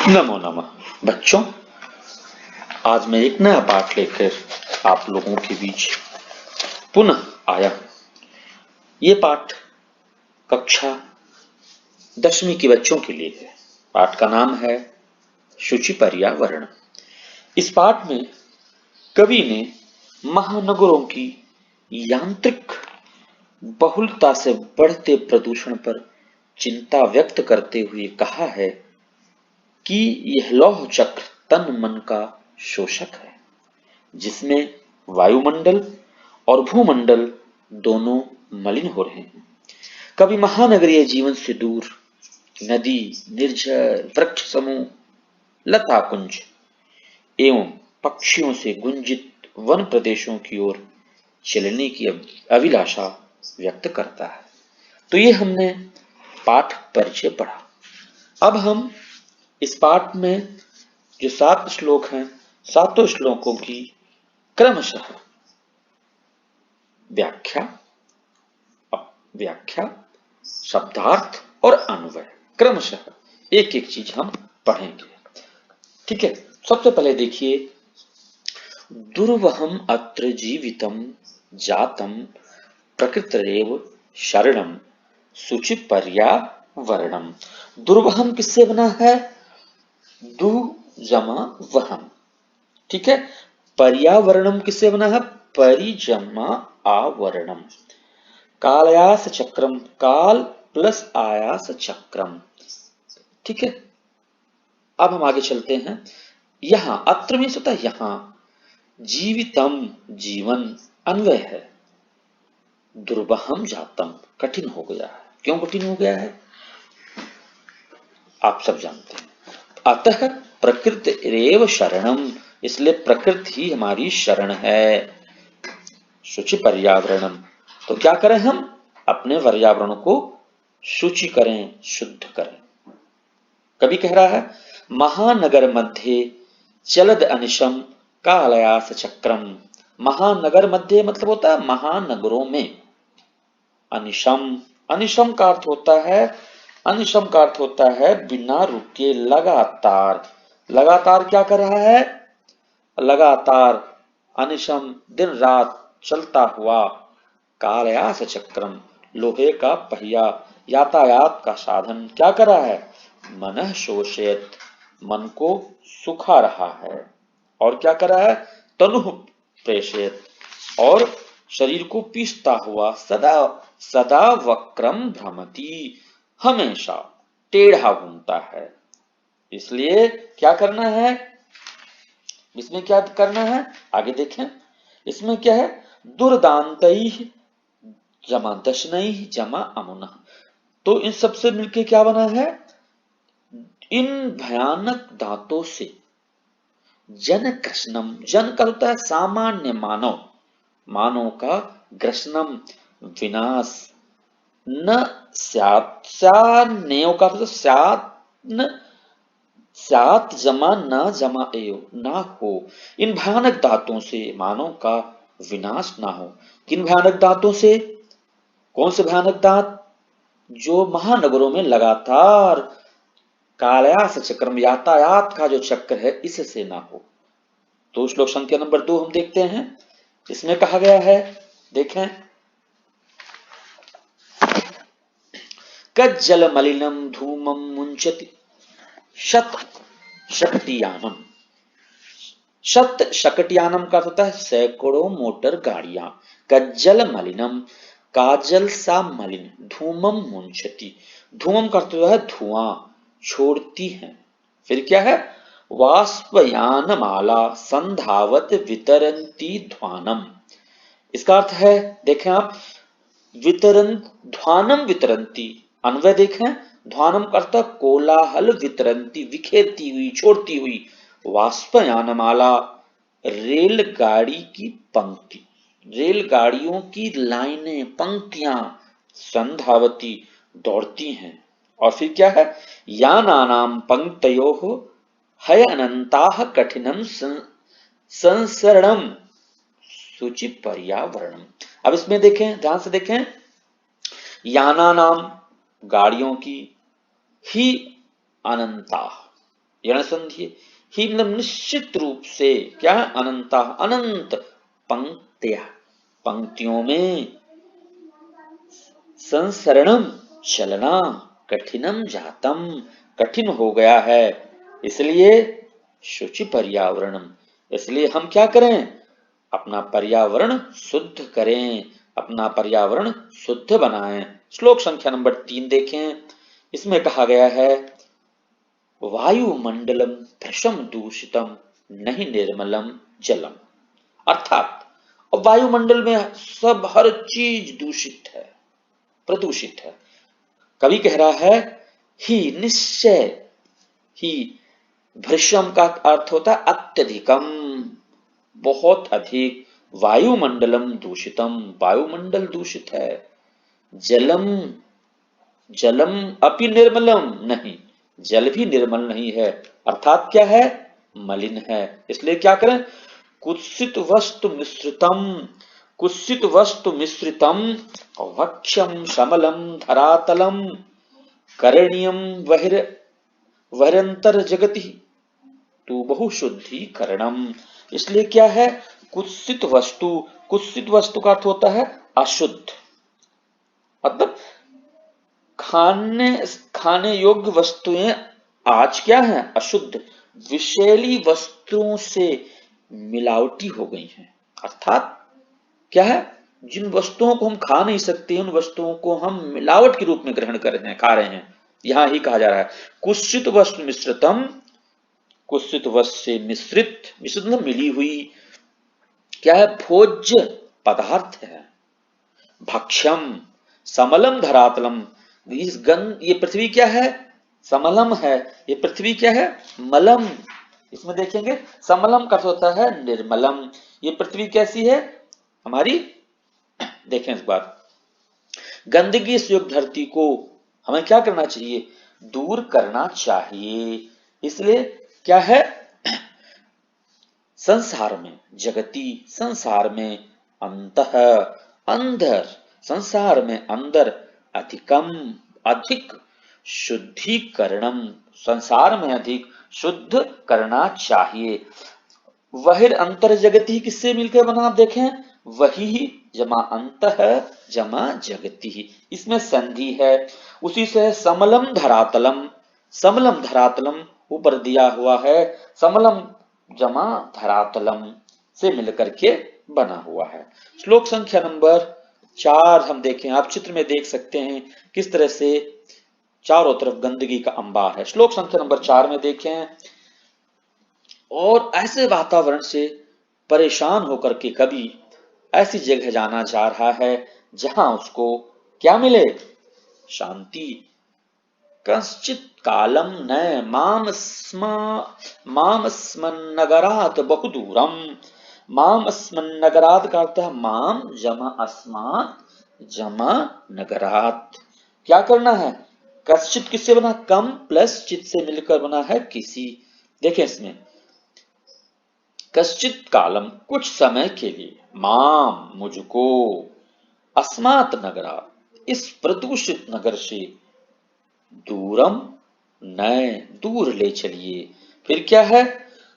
नमो नमः बच्चों। आज मैं एक नया पाठ लेकर आप लोगों के बीच पुनः आया हूं। ये पाठ कक्षा 10वीं के बच्चों के लिए है। पाठ का नाम है शुचि पर्यावरण। इस पाठ में कवि ने महानगरों की यांत्रिक बहुलता से बढ़ते प्रदूषण पर चिंता व्यक्त करते हुए कहा है कि यह लौह चक्र तन मन का शोषक है, जिसमें वायुमंडल और भूमंडल दोनों मलिन हो रहे हैं। कभी महानगरीय जीवन से दूर नदी, निर्झर वृक्ष समूह, लता कुंज एवं पक्षियों से गुंजित वन प्रदेशों की ओर चलने की अभिलाषा व्यक्त करता है। तो ये हमने पाठ परिचय पढ़ा। अब हम इस पाठ में जो 7 श्लोक हैं, सातों श्लोकों की क्रमशः व्याख्या, शब्दार्थ और अन्वय क्रमशः एक एक चीज हम पढ़ेंगे। ठीक है, सबसे पहले देखिए, दुर्वहम अत्र जीवितम जातम प्रकृतिरेव शरणम शुचि पर्यावरणम। दुर्वहम किससे बना है? दु जमा वहम। ठीक है, पर्यावरणम किससे बना है? परिजमा आवरणम। कालयास चक्रम, काल प्लस आयास चक्रम। ठीक है, अब हम आगे चलते हैं। यहां अत्र में होता है यहां, जीवितम जीवन अन्वय है, दुर्वहम जातम कठिन हो गया है। क्यों कठिन हो गया है आप सब जानते हैं। अतः प्रकृति रेव शरणम, इसलिए प्रकृति ही हमारी शरण है। शुचि पर्यावरणम, तो क्या करें हम? अपने पर्यावरण को शुचि करें, शुद्ध करें। कवि कह रहा है, महानगर मध्य चलद अनिशम कालयास चक्रम। महानगर मध्य मतलब होता है महानगरों में। अनिशम, अनिशम का अर्थ होता है, अनिशम का अर्थ होता है बिना रुके, लगातार। लगातार क्या कर रहा है? लगातार, अनिशम दिन रात चलता हुआ। कालयास चक्रम, लोहे का पहिया, यातायात का साधन क्या कर रहा है? मनः शोषयत, मन को सुखा रहा है। और क्या कर रहा है? तनुः प्रेषयत, और शरीर को पीसता हुआ। सदा सदा वक्रम भ्रमति, हमेशा टेढ़ा घूमता है। इसलिए क्या करना है? इसमें क्या करना है आगे देखें। इसमें क्या है? दुर्दांतैः जमा दशनैः जमा अमुनः। तो इन सबसे मिलके क्या बना है? इन भयानक दांतों से जन कृष्णम, जन का होता है सामान्य मानव, मानव का ग्रसनम विनाश, न स्यात्, स्यान्नेव का मतलब स्यात् जमा न जमा एव, ना हो। इन भयानक दांतों से मानव का विनाश ना हो। किन भयानक दांतों से? कौन से भयानक दांत? जो महानगरों में लगातार कालयास चक्रम, यातायात का जो चक्र है, इससे ना हो। तो श्लोक संख्या नंबर 2 हम देखते हैं। इसमें कहा गया है, देखें, कज्जल मलिनम धूमम मुंचति शत शकटियानम। शत शकटियानम का होता है सैकड़ों मोटर गाड़ियां। कज्जल मलिनम, काजल सा मलिन। धूमम मुंचति, धूमम का अर्थ है धुआं छोड़ती है। फिर क्या है? वाष्पयान माला संधावत वितरंती ध्वानम। इसका अर्थ है, देखें आप, वितरन ध्वानम वितरंती, अन्वय देखें। ध्वानम का अर्थ कोलाहल, वितरंती विखेरती हुई, छोड़ती हुई। वाष्पयानमाला, रेलगाड़ी की पंक्ति, रेलगाड़ियों की लाइनें, पंक्तियां। संधावती, दौड़ती हैं। और फिर क्या है? यानानाम पंक्तयोः हय अनंताः कठिनम संसरणम सूचि पर्यावरणम। अब इसमें देखें, ध्यान से देखें, याना नाम गाड़ियों की, ही अनंता यण संधि ही मतलब निश्चित रूप से क्या, अनंता अनंत पंक्तियां, पंक्तियों में संसरणम चलना कठिनम जातम, कठिन हो गया है, इसलिए शुचि पर्यावरणम, इसलिए हम क्या करें, अपना पर्यावरण शुद्ध करें, अपना पर्यावरण शुद्ध बनाएं। श्लोक संख्या नंबर 3 देखें, इसमें कहा गया है वायुमंडलम भ्रशम दूषितम नहीं निर्मलम जलम, अर्थात अब वायुमंडल में सब हर चीज दूषित है, प्रदूषित है। कवि कह रहा है ही निश्चय, ही भृशम का अर्थ होता है अत्यधिकम, बहुत अधिक, वायुमंडलम दूषितम, वायुमंडल दूषित है, जलम, जलम अपि निर्मलम नहीं, जल भी निर्मल नहीं है, अर्थात क्या है, मलिन है। इसलिए क्या करें, कुत्सित वस्तु मिश्रितम, कुत्सित वस्तु मिश्रितम वक्ष्यम समलम धरातलम करणीयम वहिरंतर जगति तू बहुशुद्धिकरणम। इसलिए क्या है, कुत्सित वस्तु, कुत्सित वस्तु का अर्थ होता है अशुद्ध, मतलब खाने योग्य वस्तुएं आज क्या है, अशुद्ध, विषैली वस्तुओं से मिलावटी हो गई हैं, अर्थात क्या है, जिन वस्तुओं को हम खा नहीं सकते उन वस्तुओं को हम मिलावट के रूप में ग्रहण कर रहे हैं, खा रहे हैं। यहां ही कहा जा रहा है कुत्सित वस्तु मिश्रितम, कुत्सित वस्तु से मिश्रित, मिश्रित मतलब मिली हुई, क्या है, भोज्य पदार्थ है। भक्ष्यम समलम धरातलम, इस गंध, ये पृथ्वी क्या है, समलम है, ये पृथ्वी क्या है, मलम। इसमें देखेंगे समलम का होता है निर्मलम, ये पृथ्वी कैसी है हमारी, देखें इस बार, गंदगी से युक्त धरती को हमें क्या करना चाहिए, दूर करना चाहिए। इसलिए क्या है, संसार में, जगति संसार में, अंतः अंदर, संसार में अंदर, अधिकम अधिक, शुद्धिकरणम संसार में अधिक शुद्ध करना चाहिए। वही अंतर जगति किससे मिलकर बना, आप देखें, वही जमा अंतः जमा जगति, इसमें संधि है, उसी से समलम धरातलम, समलम धरातलम ऊपर दिया हुआ है, समलम जमा धरातलम से मिलकर के बना हुआ है। श्लोक संख्या नंबर 4 हम देखें, आप चित्र में देख सकते हैं किस तरह से चारों तरफ गंदगी का अंबार है। श्लोक संख्या नंबर 4 में देखें, और ऐसे वातावरण से परेशान होकर के कभी ऐसी जगह जाना जा रहा है जहां उसको क्या मिले, शांति। कश्चित कालम न माम स्मन्नगरात बहुदूरम, माम स्मन्नगरात का अर्थ है माम जमा अस्मात जमा नगरात, क्या करना है, कश्चित किससे बना, कम प्लस चित से मिलकर बना है किसी। देखें इसमें कश्चित कालम कुछ समय के लिए, माम मुझको, अस्मात नगरा इस प्रदूषित नगर से, दूरम नए दूर ले चलिए। फिर क्या है,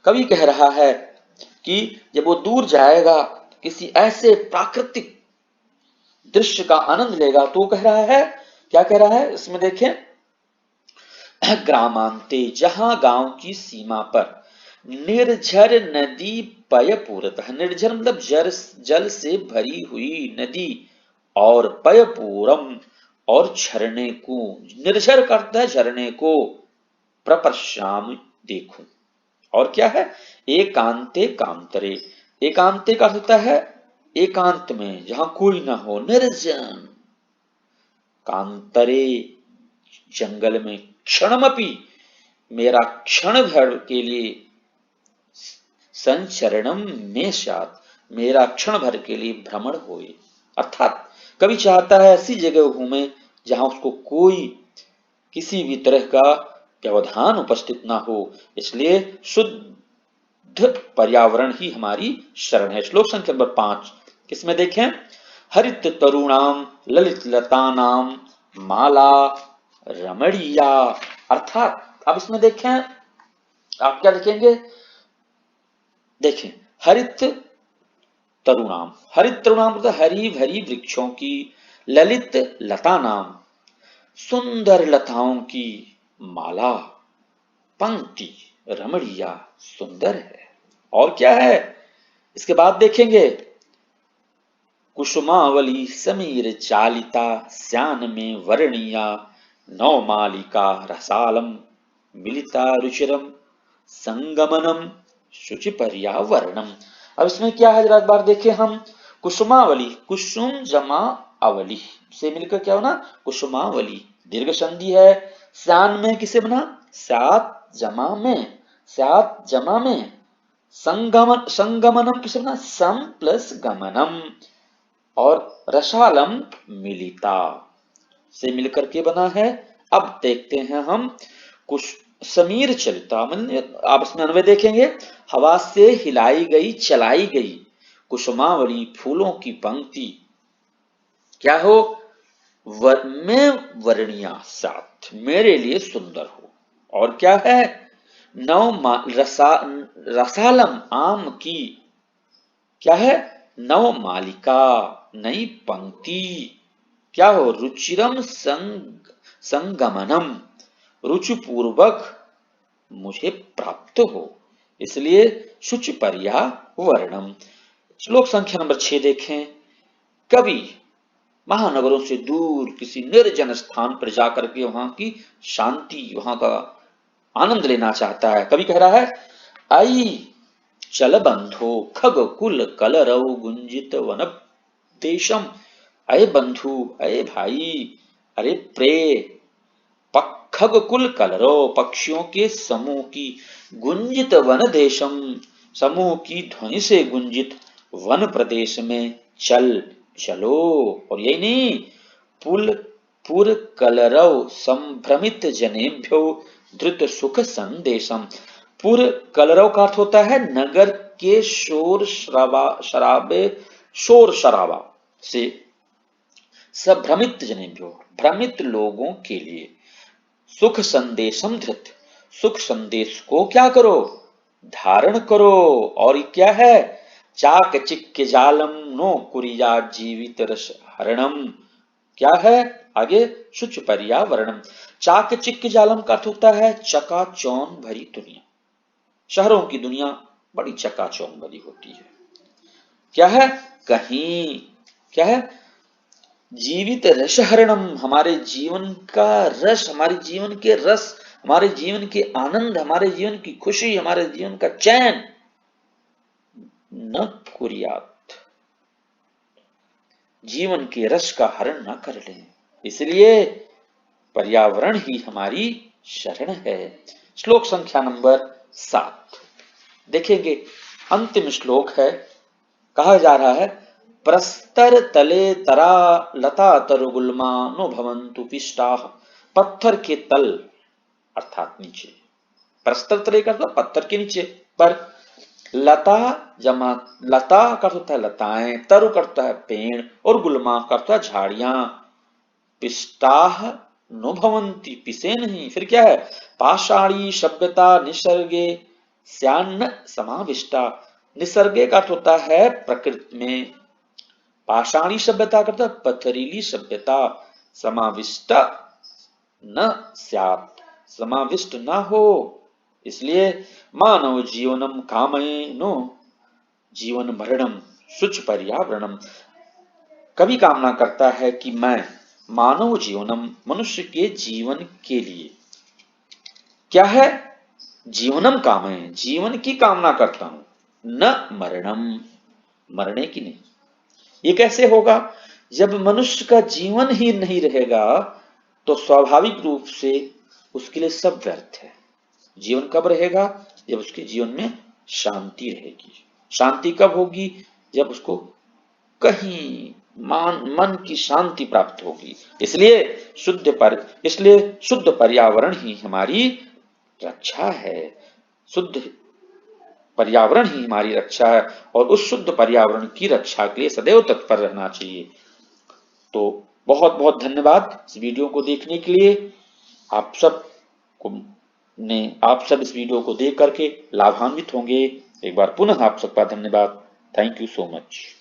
कवि कह रहा है कि जब वो दूर जाएगा किसी ऐसे प्राकृतिक दृश्य का आनंद लेगा तो कह रहा है, क्या कह रहा है इसमें देखें, ग्रामांते जहां गांव की सीमा पर, निर्झर नदी पयपूरतः, निर्झर मतलब जल से भरी हुई नदी, और पयपूरम और झरने को, निर्झर करता है झरने को, प्रपश्याम देखूं, और क्या है, एकांते कांतरे, एकांते का होता है एकांत में जहां कोई ना हो, निर्जन, कांतरे जंगल में, क्षणमपि मेरा क्षण भर के लिए, संचरणम में साथ मेरा क्षण भर के लिए भ्रमण होए, अर्थात कभी चाहता है ऐसी जगह घूमे जहां उसको कोई किसी भी तरह का व्यवधान उपस्थित ना हो, इसलिए शुद्ध पर्यावरण ही हमारी शरण है। श्लोक संख्या नंबर 5 किसमें देखें, हरित तरुणाम ललित लतानाम माला रमणीया, अर्थात अब इसमें देखें आप क्या लिखेंगे, देखें, हरित तरुणाम, हरित तरुणाम मतलब हरी भरी वृक्षों की, ललित लता नाम, सुंदर लताओं की माला, पंक्ति रमणीया, सुंदर है। और क्या है, इसके बाद देखेंगे, कुसुमावली समीर चालिता, श्यान में वर्णिया, नवमालिका रसालम, मिलिता रुचिरम, संगमनम, शुचि पर्यावरणम। अब इसमें क्या है, जरा एक बार देखें हम, कुसुमावली, कुसुम जमा अवली से मिलकर क्या होना, कुसुमावली, दीर्घ संधि है। श्यान में किसे बना, सात जमा में, सात जमा में, संगमन, संगमनम किसे बना, सम प्लस गमनम, और रसालम मिलिता से मिलकर के बना है। अब देखते हैं हम, कुछ समीर चलिता, आप इसमें अन्वय देखेंगे, हवा से हिलाई गई चलाई गई कुसुमावली फूलों की पंक्ति, क्या हो, में वर्णिया, साथ मेरे लिए सुंदर हो। और क्या है, रसालम आम की, क्या है, नव मालिका, नई पंक्ति, क्या हो, रुचिरम संगमनम, रुचिपूर्वक मुझे प्राप्त हो, इसलिए शुचि पर्यावरणम। श्लोक संख्या नंबर 6 देखें, कवि महानगरों से दूर किसी निर्जन स्थान पर जाकर के वहां की शांति, वहां का आनंद लेना चाहता है। कवि कह रहा है, आई चल बंधो खग कुल कलरव गुंजित वन देशम, अये बंधु, अये भाई, अरे प्रे, खग कुल कलरो, पक्षियों के समूह की, गुंजित वन देशम, समूह की ध्वनि से गुंजित वन प्रदेश में चल, चलो। और यही नहीं, पुल पुर कलरव संभ्रमित जनेभ्यो धृत सुख संदेशम, पुर कलरव का अर्थ होता है नगर के शोर शराबे, शोर शराबा से, सभ्रमित जनेभ्यो भ्रमित लोगों के लिए, सुख संदेशम धृत, सुख संदेश को क्या करो, धारण करो। और क्या है, चाक चिक्के जालम नो कुरिया जीवित रस हरणम, क्या है आगे, शुच पर्यावरणम, चाक चिक्के जालम का अर्थ होता है चकाचौंध भरी दुनिया, शहरों की दुनिया बड़ी चकाचौंध भरी होती है। क्या है, कहीं, क्या है, जीवित रसहरणम, हमारे जीवन का रस, हमारे जीवन के रस, हमारे जीवन के आनंद, हमारे जीवन की खुशी, हमारे जीवन का चैन न कुरियात, जीवन के रस का हरण न कर लें, इसलिए पर्यावरण ही हमारी शरण है। श्लोक संख्या नंबर 7 देखेंगे, अंतिम श्लोक है, कहा जा रहा है, प्रस्तर तले तरा लता तरुगुल्मा नो भवन्तु पिष्टाः, पत्थर के तल अर्थात नीचे, प्रस्तर तले का मतलब पत्थर के नीचे पर, लता जमा, लता का होता है लताएं, तरु करता है पेड़, और गुल्मा करता है झाड़ियां, पिष्टाः नो भवन्ति, पिसे नहीं, फिर क्या है, पाषाणी सभ्यता निसर्गे स्यान्न समाविष्टा, निसर्गे का अर्थ होता है प्रकृति में, पाषाणी सभ्यता करता है पथरीली सभ्यता, समाविष्ट न स्यात्, समाविष्ट ना हो, इसलिए मानव जीवनम कामयेनो जीवन मरणम शुच पर्यावरणम, कभी कामना करता है कि मैं मानव जीवनम, मनुष्य के जीवन के लिए, क्या है, जीवनम कामये, जीवन की कामना करता हूं, न मरणम, मरने की नहीं। ये कैसे होगा, जब मनुष्य का जीवन ही नहीं रहेगा तो स्वाभाविक रूप से उसके लिए सब व्यर्थ है। जीवन कब रहेगा, जब उसके जीवन में शांति रहेगी। शांति कब होगी, जब उसको कहीं मन की शांति प्राप्त होगी। इसलिए शुद्ध पर्यावरण ही हमारी रक्षा है, शुद्ध पर्यावरण ही हमारी रक्षा है, और उस शुद्ध पर्यावरण की रक्षा के लिए सदैव तत्पर रहना चाहिए। तो बहुत बहुत धन्यवाद इस वीडियो को देखने के लिए। आप सब को ने आप सब इस वीडियो को देख करके लाभान्वित होंगे। एक बार पुनः आप सबका धन्यवाद। Thank you so much.